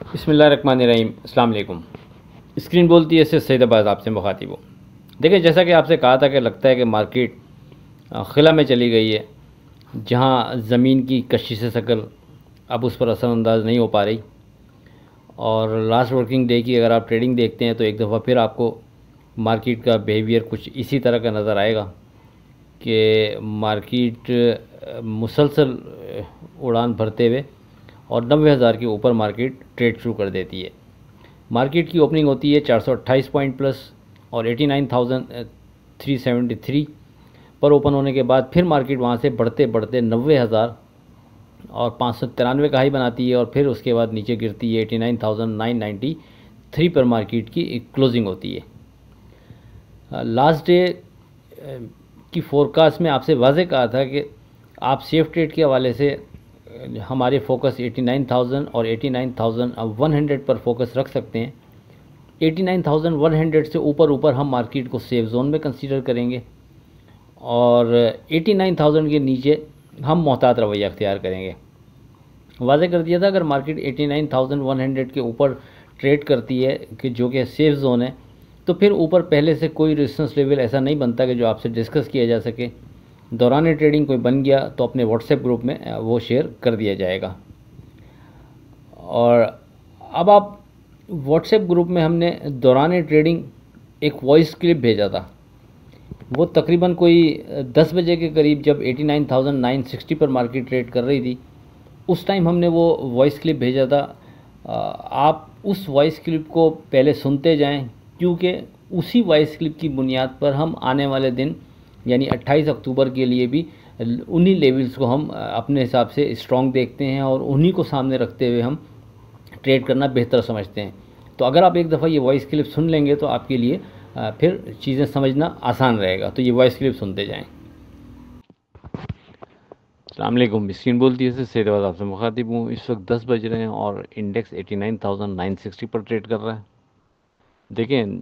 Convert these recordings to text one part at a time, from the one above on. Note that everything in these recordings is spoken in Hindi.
बिस्मिल्लाहिर्रहमानिर्रहीम। अस्सलाम वालेकुम। स्क्रीन बोलती है इससे सईदाबाद आपसे मुखातिब हो। देखिए, जैसा कि आपसे कहा था कि लगता है कि मार्केट खिला में चली गई है, जहां ज़मीन की कशिश शकल अब उस पर असरअंदाज नहीं हो पा रही। और लास्ट वर्किंग डे की अगर आप ट्रेडिंग देखते हैं तो एक दफ़ा फिर आपको मार्केट का बिहेवियर कुछ इसी तरह का नज़र आएगा कि मार्केट मुसलसल उड़ान भरते हुए और 90,000 के ऊपर मार्केट ट्रेड शुरू कर देती है। मार्केट की ओपनिंग होती है 428 पॉइंट प्लस और 89,373 पर ओपन होने के बाद फिर मार्केट वहाँ से बढ़ते बढ़ते 90,000 और 593 का हाई बनाती है और फिर उसके बाद नीचे गिरती है 89,993 पर मार्केट की क्लोजिंग होती है। लास्ट डे की फोरकास्ट में आपसे वाज़े कहा था कि आप सेफ ट्रेड के हवाले से हमारे फोकस 89,000 और 89,100 पर फोकस रख सकते हैं। 89,100 से ऊपर हम मार्केट को सेफ जोन में कंसीडर करेंगे और 89,000 के नीचे हम मोहतात रवैया अख्तियार करेंगे। वाज़े कर दिया था अगर मार्केट 89,100 के ऊपर ट्रेड करती है कि जो कि सेफ जोन है, तो फिर ऊपर पहले से कोई रेजिस्टेंस लेवल ऐसा नहीं बनता कि जो आपसे डिस्कस किया जा सके। दौरान ट्रेडिंग कोई बन गया तो अपने व्हाट्सएप ग्रुप में वो शेयर कर दिया जाएगा। और अब आप व्हाट्सएप ग्रुप में हमने दौरान ट्रेडिंग एक वॉइस क्लिप भेजा था। वो तकरीबन कोई 10 बजे के करीब जब 89,960 पर मार्केट ट्रेड कर रही थी, उस टाइम हमने वो वॉइस क्लिप भेजा था। आप उस वॉइस क्लिप को पहले सुनते जाएं, क्योंकि उसी वॉइस क्लिप की बुनियाद पर हम आने वाले दिन यानी 28 अक्टूबर के लिए भी उन्हीं लेवल्स को हम अपने हिसाब से स्ट्रॉन्ग देखते हैं और उन्हीं को सामने रखते हुए हम ट्रेड करना बेहतर समझते हैं। तो अगर आप एक दफ़ा ये वॉइस क्लिप सुन लेंगे तो आपके लिए फिर चीज़ें समझना आसान रहेगा। तो ये वॉइस क्लिप सुनते जाएं। अस्सलाम वालेकुम। स्क्रीन बोलती है सैयदाबाद आपसे मुखातिब हूँ। इस वक्त 10 बज रहे हैं और इंडेक्स 89,960 पर ट्रेड कर रहा है। देखें,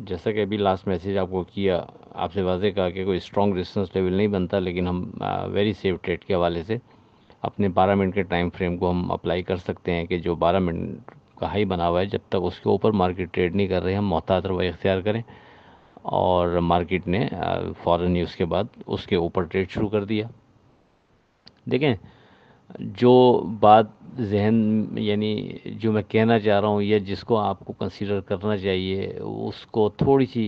जैसा कि अभी लास्ट मैसेज आपको किया, आपसे वाज़े कहा कि कोई स्ट्रॉन्ग रेजिस्टेंस लेवल नहीं बनता, लेकिन हम वेरी सेफ ट्रेड के हवाले से अपने 12 मिनट के टाइम फ्रेम को हम अप्लाई कर सकते हैं कि जो 12 मिनट का हाई बना हुआ है, जब तक उसके ऊपर मार्केट ट्रेड नहीं कर रहे हम मोहतात रवैया इख्तियार करें। और मार्केट ने फ़ौरन ही उसके बाद उसके ऊपर ट्रेड शुरू कर दिया। देखें, जो बात जहन यानी जो मैं कहना चाह रहा हूँ या जिसको आपको कंसीडर करना चाहिए, उसको थोड़ी सी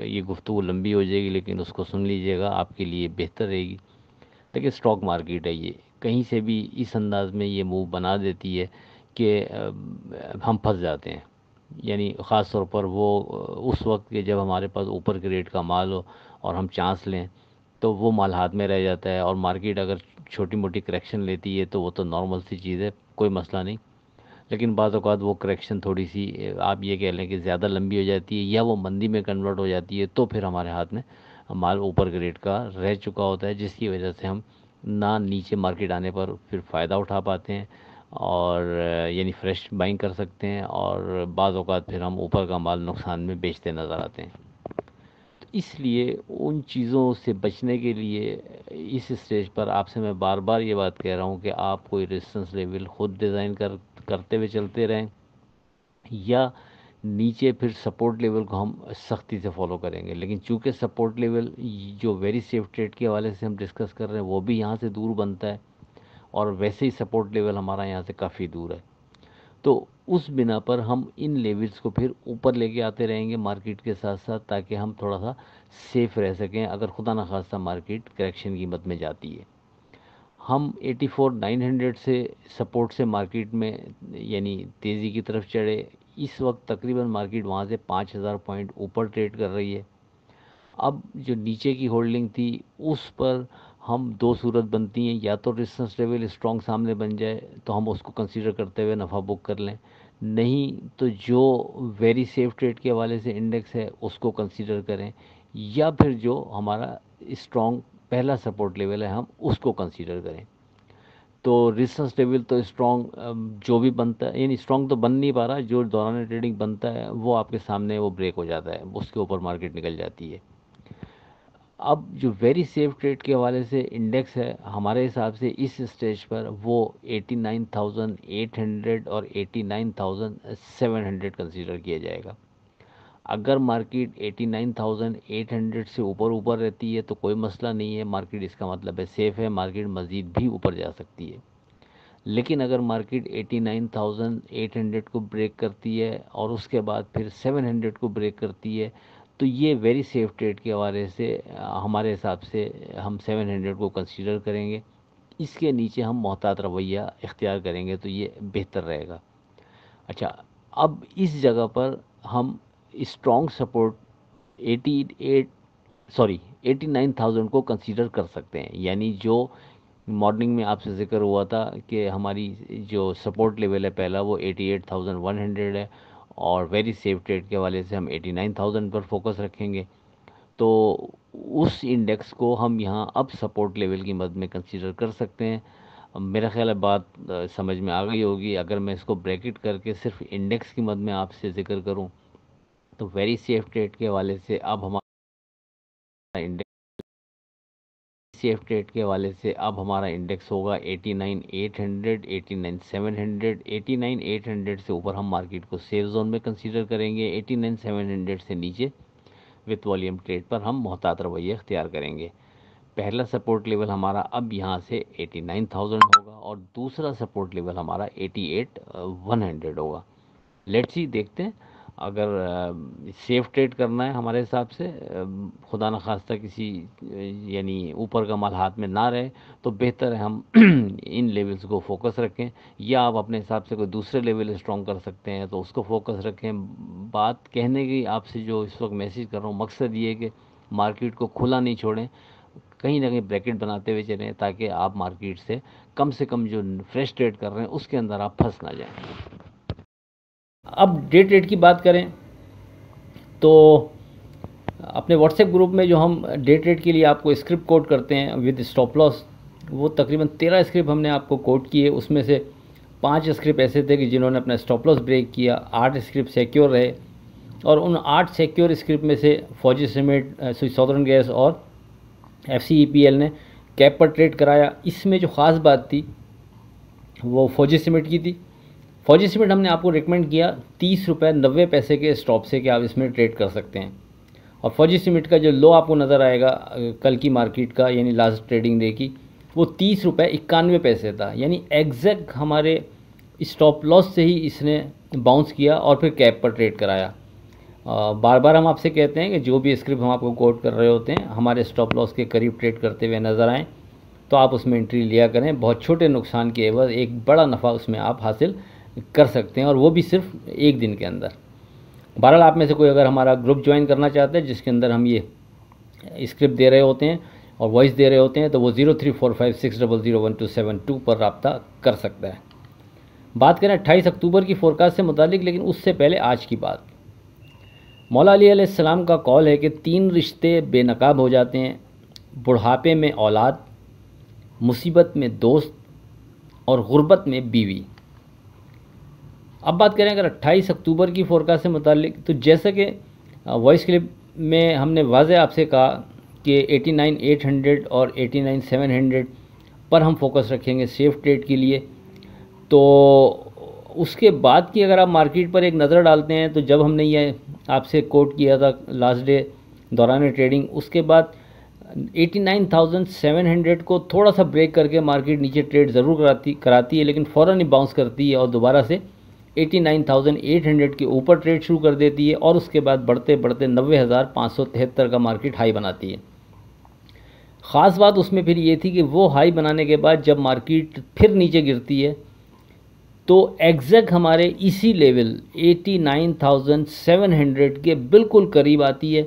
ये गुफ्तगू लंबी हो जाएगी, लेकिन उसको सुन लीजिएगा, आपके लिए बेहतर रहेगी। देखिए, स्टॉक मार्केट है, ये कहीं से भी इस अंदाज में ये मूव बना देती है कि हम फंस जाते हैं। यानी ख़ास तौर पर वो उस वक्त के जब हमारे पास ऊपर के रेट का माल हो और हम चांस लें, तो वो माल हाथ में रह जाता है। और मार्केट अगर छोटी मोटी करेक्शन लेती है तो वो तो नॉर्मल सी चीज़ है, कोई मसला नहीं। लेकिन बाज़ औक़ात वो करेक्शन थोड़ी सी आप ये कह लें कि ज़्यादा लंबी हो जाती है या वो मंदी में कन्वर्ट हो जाती है, तो फिर हमारे हाथ में माल ऊपर के रेट का रह चुका होता है, जिसकी वजह से हम ना नीचे मार्केट आने पर फिर फ़ायदा उठा पाते हैं और यानी फ्रेश बाइंग कर सकते हैं, और बाज़ औक़ात फिर हम ऊपर का माल नुकसान में बेचते नज़र आते हैं। तो इसलिए उन चीज़ों से बचने के लिए इस स्टेज पर आपसे मैं बार बार ये बात कह रहा हूँ कि आप कोई रेजिस्टेंस लेवल ख़ुद डिज़ाइन करते हुए चलते रहें, या नीचे फिर सपोर्ट लेवल को हम सख्ती से फॉलो करेंगे। लेकिन चूंकि सपोर्ट लेवल जो वेरी सेफ ट्रेड के हवाले से हम डिस्कस कर रहे हैं वो भी यहाँ से दूर बनता है, और वैसे ही सपोर्ट लेवल हमारा यहाँ से काफ़ी दूर है। तो उस बिना पर हम इन लेवल्स को फिर ऊपर लेके आते रहेंगे मार्केट के साथ साथ, ताकि हम थोड़ा सा सेफ रह सकें अगर खुदा न खास्ता मार्केट करेक्शन की मद में जाती है। हम 84,900 से सपोर्ट से मार्केट में यानी तेज़ी की तरफ चढ़े। इस वक्त तकरीबन मार्केट वहाँ से 5,000 पॉइंट ऊपर ट्रेड कर रही है। अब जो नीचे की होल्डिंग थी उस पर हम दो सूरत बनती हैं, या तो रेजिस्टेंस लेवल स्ट्रॉन्ग सामने बन जाए तो हम उसको कंसीडर करते हुए नफ़ा बुक कर लें, नहीं तो जो वेरी सेफ ट्रेड के हवाले से इंडेक्स है उसको कंसीडर करें, या फिर जो हमारा स्ट्रॉन्ग पहला सपोर्ट लेवल है हम उसको कंसीडर करें। तो रेजिस्टेंस लेवल तो स्ट्रॉन्ग जो भी बनता है, यानी स्ट्रॉन्ग तो बन नहीं पा रहा, जो दौरान ट्रेडिंग बनता है वो आपके सामने वो ब्रेक हो जाता है, उसके ऊपर मार्केट निकल जाती है। अब जो वेरी सेफ ट्रेड के हवाले से इंडेक्स है हमारे हिसाब से इस स्टेज पर वो 89,800 और 89,700 कंसीडर किया जाएगा। अगर मार्केट 89,800 से ऊपर रहती है तो कोई मसला नहीं है, मार्केट इसका मतलब है सेफ़ है, मार्केट मज़ीद भी ऊपर जा सकती है। लेकिन अगर मार्केट 89,800 को ब्रेक करती है और उसके बाद फिर 700 को ब्रेक करती है तो ये वेरी सेफ ट्रेड के हवाले से हमारे हिसाब से हम 700 को कंसीडर करेंगे। इसके नीचे हम मोहतात रवैया इख्तियार करेंगे तो ये बेहतर रहेगा। अच्छा, अब इस जगह पर हम स्ट्रॉन्ग सपोर्ट 88 सॉरी 89,000 को कंसीडर कर सकते हैं। यानी जो मॉर्निंग में आपसे ज़िक्र हुआ था कि हमारी जो सपोर्ट लेवल है पहला वो 88,100 है और वेरी सेफ ट्रेड के हवाले से हम 89,000 पर फोकस रखेंगे। तो उस इंडेक्स को हम यहाँ अब सपोर्ट लेवल की मद में कंसीडर कर सकते हैं। मेरा ख्याल है बात समझ में आ गई होगी। अगर मैं इसको ब्रैकेट करके सिर्फ इंडेक्स की मद में आपसे ज़िक्र करूँ तो वेरी सेफ ट्रेड के हवाले से अब हमारा इंडेक्स सेफ ट्रेड के हवाले से अब हमारा इंडेक्स होगा 89,800, 89,700। 89,800 से ऊपर हम मार्केट को सेफ जोन में कंसीडर करेंगे। 89,700 से नीचे विथ वॉल्यूम ट्रेड पर हम मोहतात रवैया इख्तियार करेंगे। पहला सपोर्ट लेवल हमारा अब यहाँ से 89,000 होगा और दूसरा सपोर्ट लेवल हमारा 88,100 होगा। लेट्स सी, देखते हैं। अगर सेफ ट्रेड करना है हमारे हिसाब से, खुदा न खास्ता किसी यानी ऊपर का माल हाथ में ना रहे तो बेहतर है हम इन लेवल्स को फोकस रखें, या आप अपने हिसाब से कोई दूसरे लेवल स्ट्रॉन्ग कर सकते हैं तो उसको फोकस रखें। बात कहने की आपसे जो इस वक्त मैसेज कर रहा हूँ, मकसद ये है कि मार्केट को खुला नहीं छोड़ें, कहीं ना कहीं ब्रैकेट बनाते हुए चलें ताकि आप मार्केट से कम जो फ्रेश ट्रेड कर रहे हैं उसके अंदर आप फंस ना जाएं। अब डे ट्रेड की बात करें तो अपने व्हाट्सएप ग्रुप में जो हम डे ट्रेड के लिए आपको स्क्रिप्ट कोड करते हैं विद स्टॉप लॉस, वो तकरीबन 13 स्क्रिप्ट हमने आपको कोड किए। उसमें से 5 स्क्रिप्ट ऐसे थे कि जिन्होंने अपना स्टॉप लॉस ब्रेक किया, 8 स्क्रिप्ट सिक्योर रहे और उन 8 सिक्योर स्क्रिप्ट में से फौजी सीमेंट, सॉदर्न गैस और FCEPL ने कैप पर ट्रेड कराया। इसमें जो ख़ास बात थी वो फौजी सीमेंट की थी। फौजी सीमेंट हमने आपको रिकमेंड किया 30 रुपये 90 पैसे के स्टॉप से कि आप इसमें ट्रेड कर सकते हैं। और फौजी सीमेंट का जो लो आपको नज़र आएगा कल की मार्केट का यानी लास्ट ट्रेडिंग डे की, वो 30 रुपये 91 पैसे था। यानी एग्जैक्ट हमारे स्टॉप लॉस से ही इसने बाउंस किया और फिर कैप पर ट्रेड कराया। बार बार हम आपसे कहते हैं कि जो भी स्क्रिप्ट हम आपको कोट कर रहे होते हैं हमारे स्टॉप लॉस के करीब ट्रेड करते हुए नज़र आएँ तो आप उसमें एंट्री लिया करें। बहुत छोटे नुकसान के एवज एक बड़ा नफ़ा उसमें आप हासिल कर सकते हैं और वो भी सिर्फ एक दिन के अंदर। बहरहाल आप में से कोई अगर हमारा ग्रुप ज्वाइन करना चाहते हैं जिसके अंदर हम ये स्क्रिप्ट दे रहे होते हैं और वॉइस दे रहे होते हैं तो वो 0345600127 पर रब्ता कर सकता है। बात करें 28 अक्टूबर की फ़ोरकास्ट से मुतालिक, लेकिन उससे पहले आज की बात। मौला अली अलैहिस्सलाम का कौल है कि 3 रिश्ते बेनकाब हो जाते हैं, बुढ़ापे में औलाद, मुसीबत में दोस्त और गुर्बत में बीवी। अब बात करें अगर 28 अक्टूबर की फ़ोरकास्ट से मुतालिक, तो जैसा कि वॉइस क्लिप में हमने वाज़ेह आपसे कहा कि 89,800 और 89,700 पर हम फोकस रखेंगे सेफ ट्रेड के लिए। तो उसके बाद की अगर आप मार्केट पर एक नज़र डालते हैं तो जब हमने ये आपसे कोट किया था लास्ट डे दौरान ट्रेडिंग, उसके बाद 89,700 को थोड़ा सा ब्रेक करके मार्केट नीचे ट्रेड ज़रूर कराती है लेकिन फ़ौरन ही बाउंस करती है और दोबारा से 89,800 के ऊपर ट्रेड शुरू कर देती है और उसके बाद बढ़ते बढ़ते 90,573 का मार्केट हाई बनाती है। ख़ास बात उसमें फिर ये थी कि वो हाई बनाने के बाद जब मार्केट फिर नीचे गिरती है तो एग्जैक्ट हमारे इसी लेवल 89,700 के बिल्कुल करीब आती है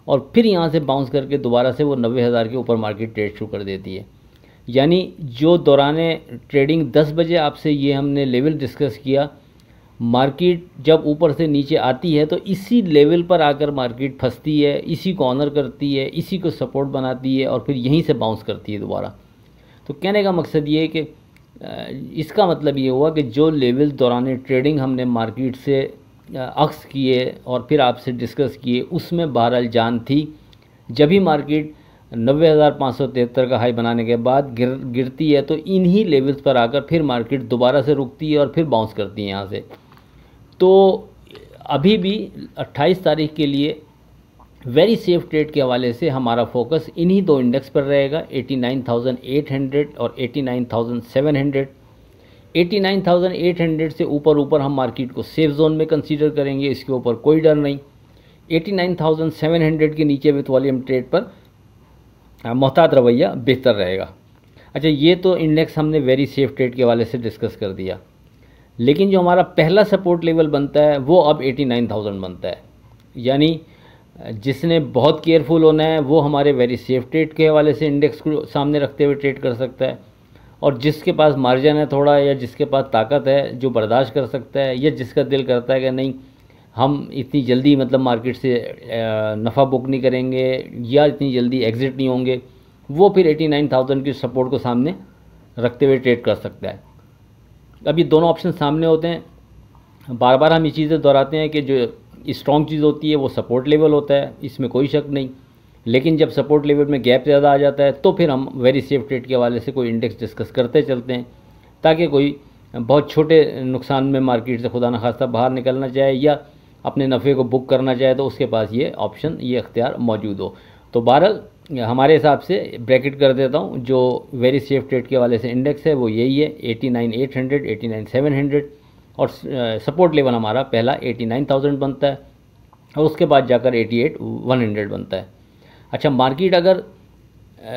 और फिर यहाँ से बाउंस करके दोबारा से वो 90,000 के ऊपर मार्केट ट्रेड शुरू कर देती है। यानी जो दौरान ट्रेडिंग 10 बजे आपसे ये हमने लेवल डिस्कस किया, मार्केट जब ऊपर से नीचे आती है तो इसी लेवल पर आकर मार्केट फंसती है, इसी को ऑनर करती है, इसी को सपोर्ट बनाती है और फिर यहीं से बाउंस करती है दोबारा। तो कहने का मकसद ये है कि इसका मतलब ये हुआ कि जो लेवल दौरान ट्रेडिंग हमने मार्केट से अक्स किए और फिर आपसे डिस्कस किए उसमें बहरहाल जान थी। जब भी मार्केट 90,573 का हाई बनाने के बाद गिरती है, तो इन्हीं लेवल्स पर आकर फिर मार्केट दोबारा से रुकती है और फिर बाउंस करती है यहाँ से। तो अभी भी 28 तारीख के लिए वेरी सेफ ट्रेड के हवाले से हमारा फोकस इन्हीं दो इंडेक्स पर रहेगा, 89,800 और 89,700। 89,800 से ऊपर हम मार्केट को सेफ जोन में कंसीडर करेंगे, इसके ऊपर कोई डर नहीं। 89,700 के नीचे विथ वॉल्यूम ट्रेड पर मोहतात रवैया बेहतर रहेगा। अच्छा, ये तो इंडेक्स हमने वेरी सेफ ट्रेड के हवाले से डिस्कस कर दिया, लेकिन जो हमारा पहला सपोर्ट लेवल बनता है वो अब 89,000 बनता है। यानी जिसने बहुत केयरफुल होना है वो हमारे वेरी सेफ ट्रेड के हवाले से इंडेक्स को सामने रखते हुए ट्रेड कर सकता है, और जिसके पास मार्जिन है थोड़ा, या जिसके पास ताकत है, जो बर्दाश्त कर सकता है, या जिसका दिल करता है कि नहीं हम इतनी जल्दी मतलब मार्केट से नफ़ा बुक नहीं करेंगे या इतनी जल्दी एग्ज़िट नहीं होंगे, वो फिर 89,000 की सपोर्ट को सामने रखते हुए ट्रेड कर सकता है। अब ये दोनों ऑप्शन सामने होते हैं। बार बार हम ये चीज़ें दोहराते हैं कि जो स्ट्रॉन्ग चीज़ होती है वो सपोर्ट लेवल होता है, इसमें कोई शक नहीं। लेकिन जब सपोर्ट लेवल में गैप ज़्यादा आ जाता है तो फिर हम वेरी सेफ ट्रेड के हवाले से कोई इंडेक्स डिस्कस करते चलते हैं, ताकि कोई बहुत छोटे नुकसान में मार्केट से खुदा न खास्ता बाहर निकलना चाहे या अपने नफ़े को बुक करना चाहे तो उसके पास ये ऑप्शन, ये इख्तियार मौजूद हो। तो बहरहाल हमारे हिसाब से ब्रैकेट कर देता हूँ, जो वेरी सेफ ट्रेड के हवाले से इंडेक्स है वो यही है, 89,800, 89,700, और सपोर्ट लेवल हमारा पहला 89,000 बनता है और उसके बाद जाकर 88,100 बनता है। अच्छा, मार्केट अगर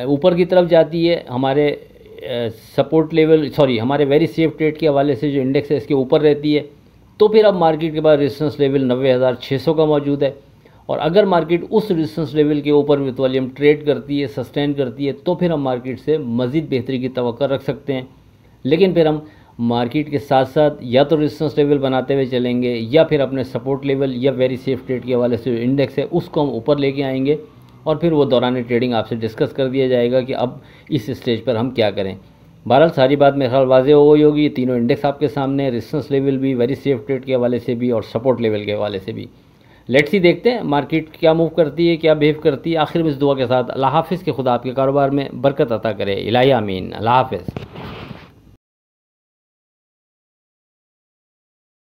ऊपर की तरफ जाती है, हमारे सपोर्ट लेवल हमारे वेरी सेफ ट्रेड के हवाले से जो इंडेक्स है इसके ऊपर रहती है, तो फिर अब मार्केट के पास रेजिस्टेंस लेवल 90,600 का मौजूद है, और अगर मार्केट उस रेजिस्टेंस लेवल के ऊपर विद वॉल्यूम ट्रेड करती है, सस्टेन करती है, तो फिर हम मार्केट से मज़ीद बेहतरी की तवक्को रख सकते हैं। लेकिन फिर हम मार्केट के साथ साथ या तो रेजिस्टेंस लेवल बनाते हुए चलेंगे, या फिर अपने सपोर्ट लेवल या वेरी सेफ ट्रेड के हवाले से जो इंडेक्स है उसको हम ऊपर लेके आएंगे, और फिर वो दौरान ट्रेडिंग आपसे डिस्कस कर दिया जाएगा कि अब इस स्टेज पर हम क्या करें। बहरहाल सारी बात मेरे ख्याल वाज़ेह हो गई होगी। तीनों इंडेक्स आपके सामने, रेजिस्टेंस लेवल भी, वेरी सेफ ट्रेड के हवाले से भी और सपोर्ट लेवल के हवाले से भी। लेट्स ही देखते हैं मार्केट क्या मूव करती है, क्या बिहेव करती है। आखिर में इस दुआ के साथ अल्लाह हाफिज़, के खुदा आपके कारोबार में बरकत अता करे। इलाही आमीन। अल्लाह हाफिज़।